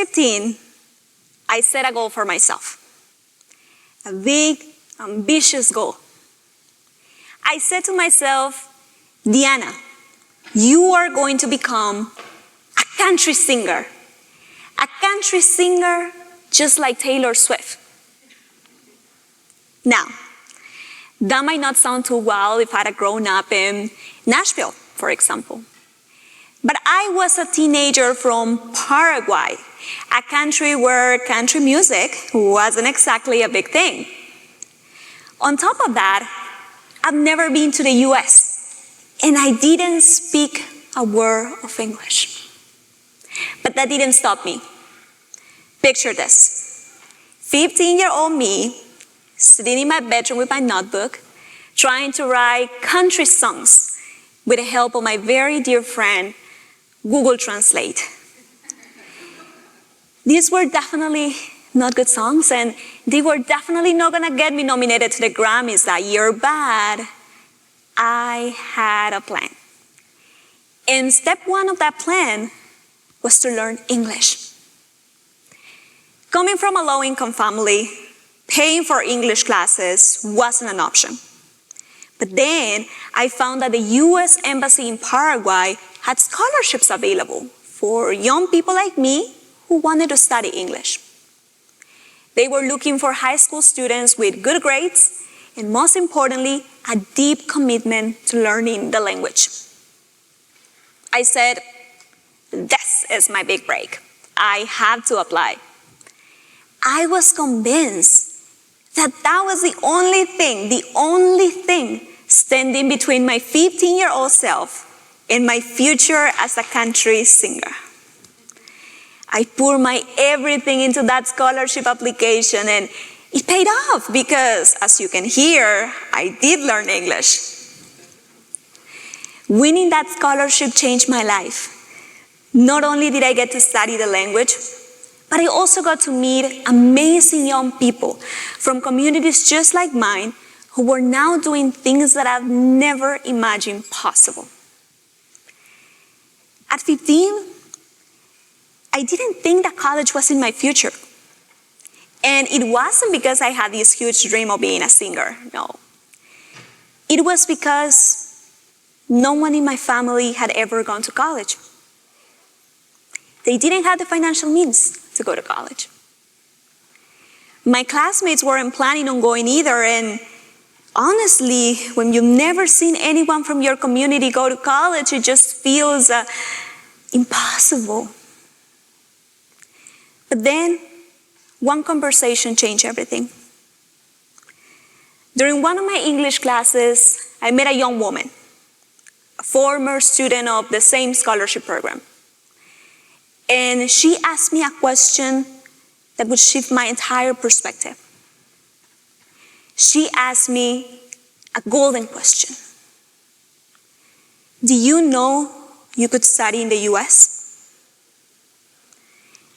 15, I set a goal for myself. A big, ambitious goal. I said to myself, Diana, you are going to become a country singer. A country singer just like Taylor Swift. Now, that might not sound too wild if I had grown up in Nashville, for example. But I was a teenager from Paraguay, a country where country music wasn't exactly a big thing. On top of that, I've never been to the US, and I didn't speak a word of English. But that didn't stop me. Picture this. 15-year-old me, sitting in my bedroom with my notebook, trying to write country songs with the help of my very dear friend, Google Translate. These were definitely not good songs, and they were definitely not gonna get me nominated to the Grammys that year, but I had a plan. And step one of that plan was to learn English. Coming from a low-income family, paying for English classes wasn't an option. But then I found that the US Embassy in Paraguay had scholarships available for young people like me who wanted to study English. They were looking for high school students with good grades and, most importantly, a deep commitment to learning the language. I said, this is my big break. I have to apply. I was convinced that that was the only thing standing between my 15-year-old self and my future as a country singer. I poured my everything into that scholarship application, and it paid off because, as you can hear, I did learn English. Winning that scholarship changed my life. Not only did I get to study the language, but I also got to meet amazing young people from communities just like mine who were now doing things that I've never imagined possible. At 15, I didn't think that college was in my future. And it wasn't because I had this huge dream of being a singer, no. It was because no one in my family had ever gone to college. They didn't have the financial means to go to college. My classmates weren't planning on going either, and honestly, when you've never seen anyone from your community go to college, it just feels impossible. But then, one conversation changed everything. During one of my English classes, I met a young woman, a former student of the same scholarship program. And she asked me a question that would shift my entire perspective. She asked me a golden question. Do you know you could study in the US?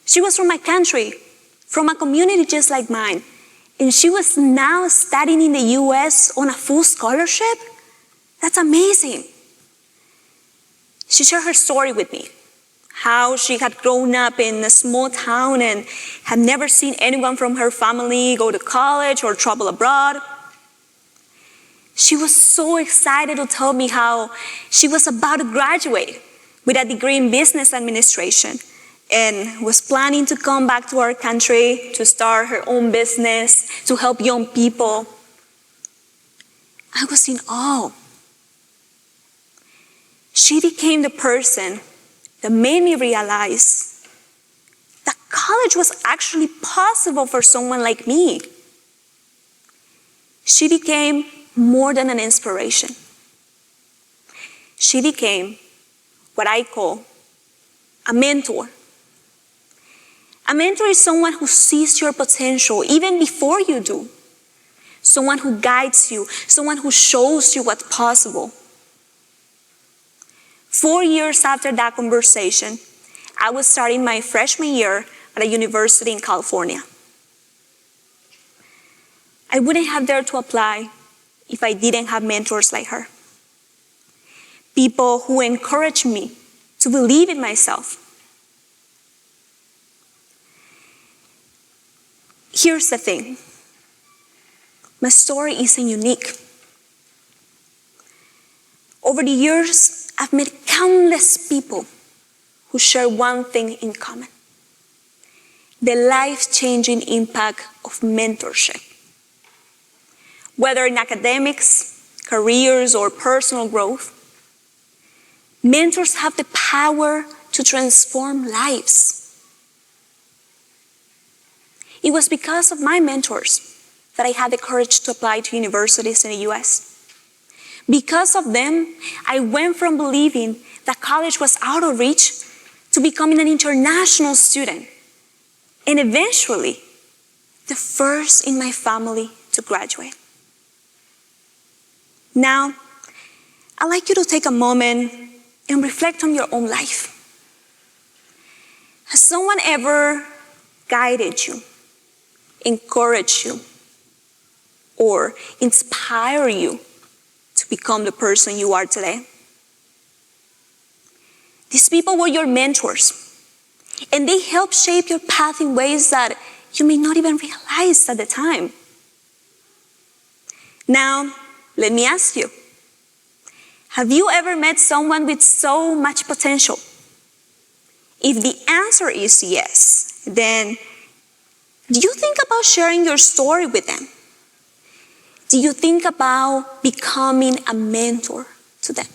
She was from my country, from a community just like mine, and she was now studying in the US on a full scholarship? That's amazing. She shared her story with me, how she had grown up in a small town and had never seen anyone from her family go to college or travel abroad. She was so excited to tell me how she was about to graduate with a degree in business administration and was planning to come back to our country to start her own business, to help young people. I was in awe. She became the person that made me realize that college was actually possible for someone like me. She became more than an inspiration. She became what I call a mentor. A mentor is someone who sees your potential even before you do. Someone who guides you, someone who shows you what's possible. 4 years after that conversation, I was starting my freshman year at a university in California. I wouldn't have dared to apply if I didn't have mentors like her. People who encouraged me to believe in myself. Here's the thing. My story isn't unique. Over the years, I've met countless people who share one thing in common: the life-changing impact of mentorship. Whether in academics, careers, or personal growth, mentors have the power to transform lives. It was because of my mentors that I had the courage to apply to universities in the US. Because of them, I went from believing that college was out of reach to becoming an international student, and eventually, the first in my family to graduate. Now, I'd like you to take a moment and reflect on your own life. Has someone ever guided you, encouraged you, or inspired you to become the person you are today? These people were your mentors, and they helped shape your path in ways that you may not even realize at the time. Now, let me ask you, have you ever met someone with so much potential? If the answer is yes, then do you think about sharing your story with them? Do you think about becoming a mentor to them?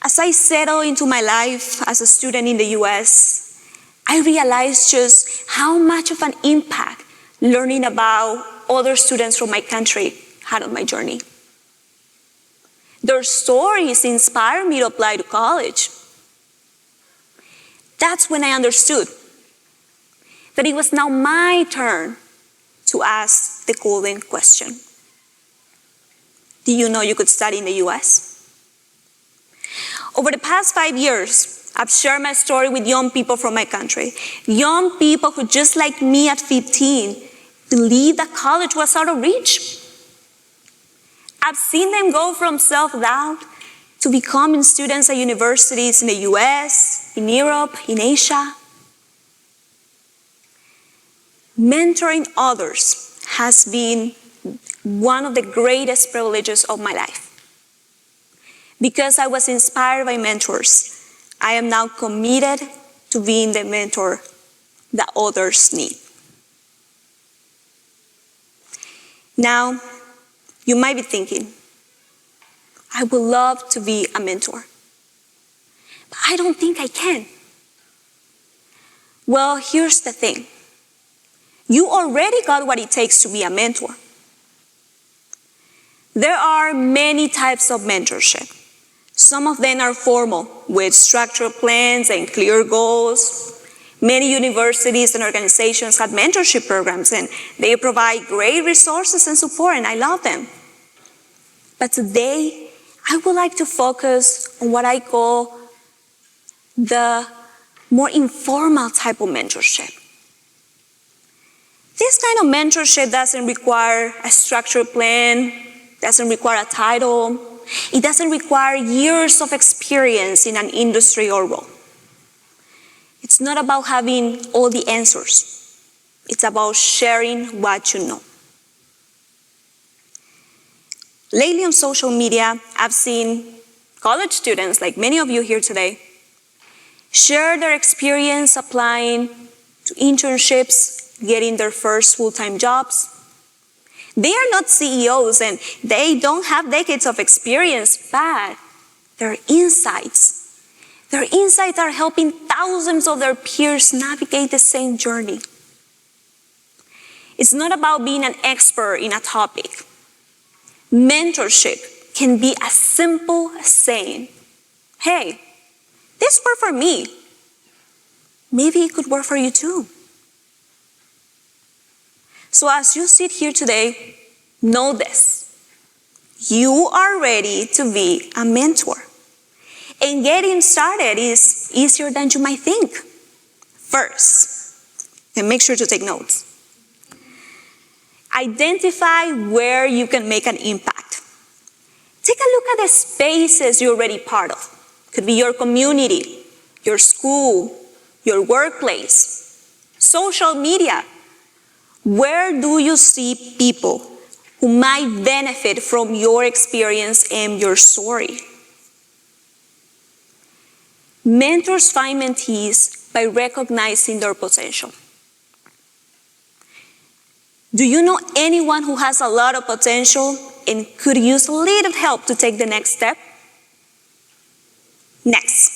As I settle into my life as a student in the US, I realized just how much of an impact learning about other students from my country had on my journey. Their stories inspired me to apply to college. That's when I understood that it was now my turn to ask the golden question. Do you know you could study in the US? Over the past 5 years, I've shared my story with young people from my country. Young people who, just like me at 15, believed that college was out of reach. I've seen them go from self-doubt to becoming students at universities in the US, in Europe, in Asia. Mentoring others has been one of the greatest privileges of my life. Because I was inspired by mentors, I am now committed to being the mentor that others need. Now, you might be thinking, I would love to be a mentor, but I don't think I can. Well, here's the thing. You already got what it takes to be a mentor. There are many types of mentorship. Some of them are formal, with structured plans and clear goals. Many universities and organizations have mentorship programs, and they provide great resources and support, and I love them. But today, I would like to focus on what I call the more informal type of mentorship. This kind of mentorship doesn't require a structured plan, doesn't require a title, it doesn't require years of experience in an industry or role. It's not about having all the answers. It's about sharing what you know. Lately on social media, I've seen college students, like many of you here today, share their experience applying to internships, getting their first full-time jobs. They are not CEOs and they don't have decades of experience, but their insights are helping thousands of their peers navigate the same journey. It's not about being an expert in a topic. Mentorship can be as simple as saying, hey, this worked for me. Maybe it could work for you too. So as you sit here today, know this. You are ready to be a mentor. And getting started is easier than you might think. First, and make sure to take notes, identify where you can make an impact. Take a look at the spaces you're already part of. Could be your community, your school, your workplace, social media. Where do you see people who might benefit from your experience and your story? Mentors find mentees by recognizing their potential. Do you know anyone who has a lot of potential and could use a little help to take the next step? Next,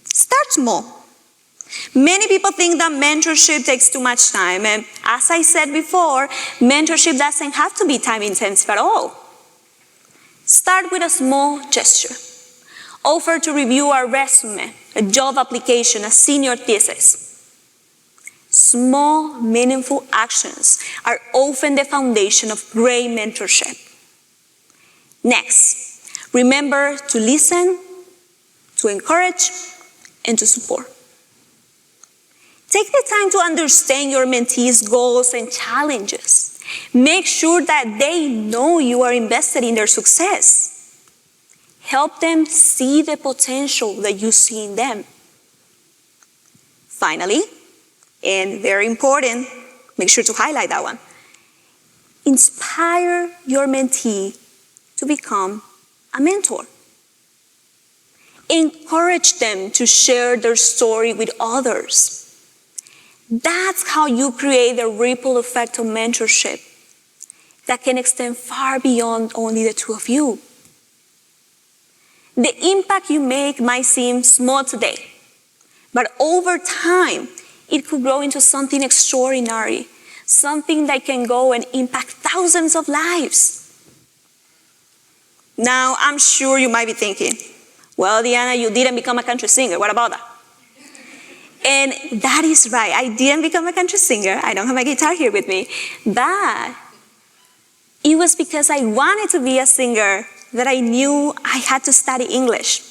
start small. Many people think that mentorship takes too much time, and as I said before, mentorship doesn't have to be time intensive at all. Start with a small gesture. Offer to review a resume, a job application, a senior thesis. Small, meaningful actions are often the foundation of great mentorship. Next, remember to listen, to encourage, and to support. Take the time to understand your mentees' goals and challenges. Make sure that they know you are invested in their success. Help them see the potential that you see in them. Finally, and very important, make sure to highlight that one, inspire your mentee to become a mentor. Encourage them to share their story with others. That's how you create the ripple effect of mentorship that can extend far beyond only the two of you. The impact you make might seem small today, but over time, it could grow into something extraordinary, something that can go and impact thousands of lives. Now, I'm sure you might be thinking, well, Diana, you didn't become a country singer. What about that? And that is right. I didn't become a country singer. I don't have my guitar here with me. But it was because I wanted to be a singer that I knew I had to study English.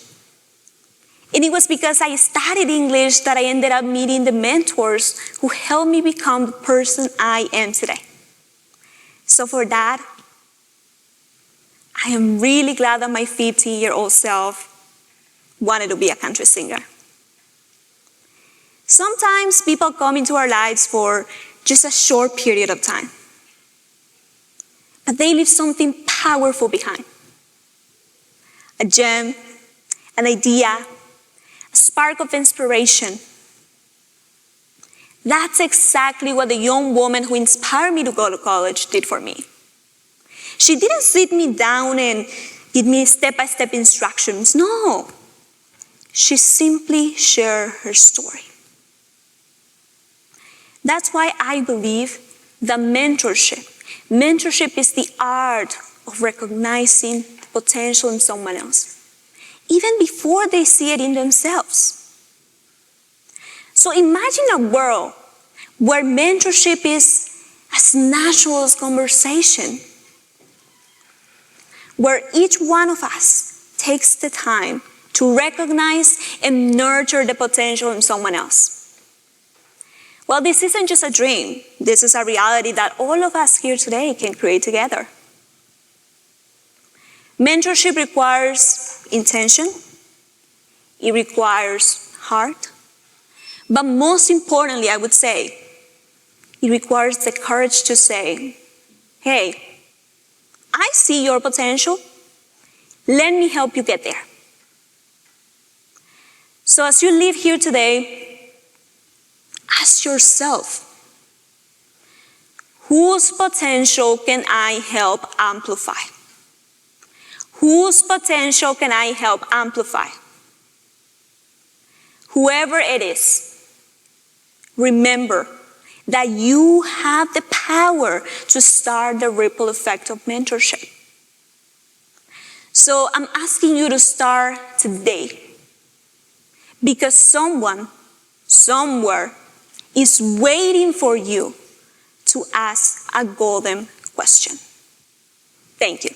And it was because I studied English that I ended up meeting the mentors who helped me become the person I am today. So for that, I am really glad that my 15-year-old self wanted to be a country singer. Sometimes people come into our lives for just a short period of time, but they leave something powerful behind. A gem, an idea, a spark of inspiration. That's exactly what the young woman who inspired me to go to college did for me. She didn't sit me down and give me step-by-step instructions. No. She simply shared her story. That's why I believe that mentorship is the art of recognizing the potential in someone else, even before they see it in themselves. So imagine a world where mentorship is as natural as conversation, where each one of us takes the time to recognize and nurture the potential in someone else. Well, this isn't just a dream. This is a reality that all of us here today can create together. Mentorship requires intention. It requires heart. But most importantly, I would say, it requires the courage to say, hey, I see your potential. Let me help you get there. So as you leave here today, ask yourself, whose potential can I help amplify? Whose potential can I help amplify? Whoever it is, remember that you have the power to start the ripple effect of mentorship. So I'm asking you to start today, because someone, somewhere, is waiting for you to ask a golden question. Thank you.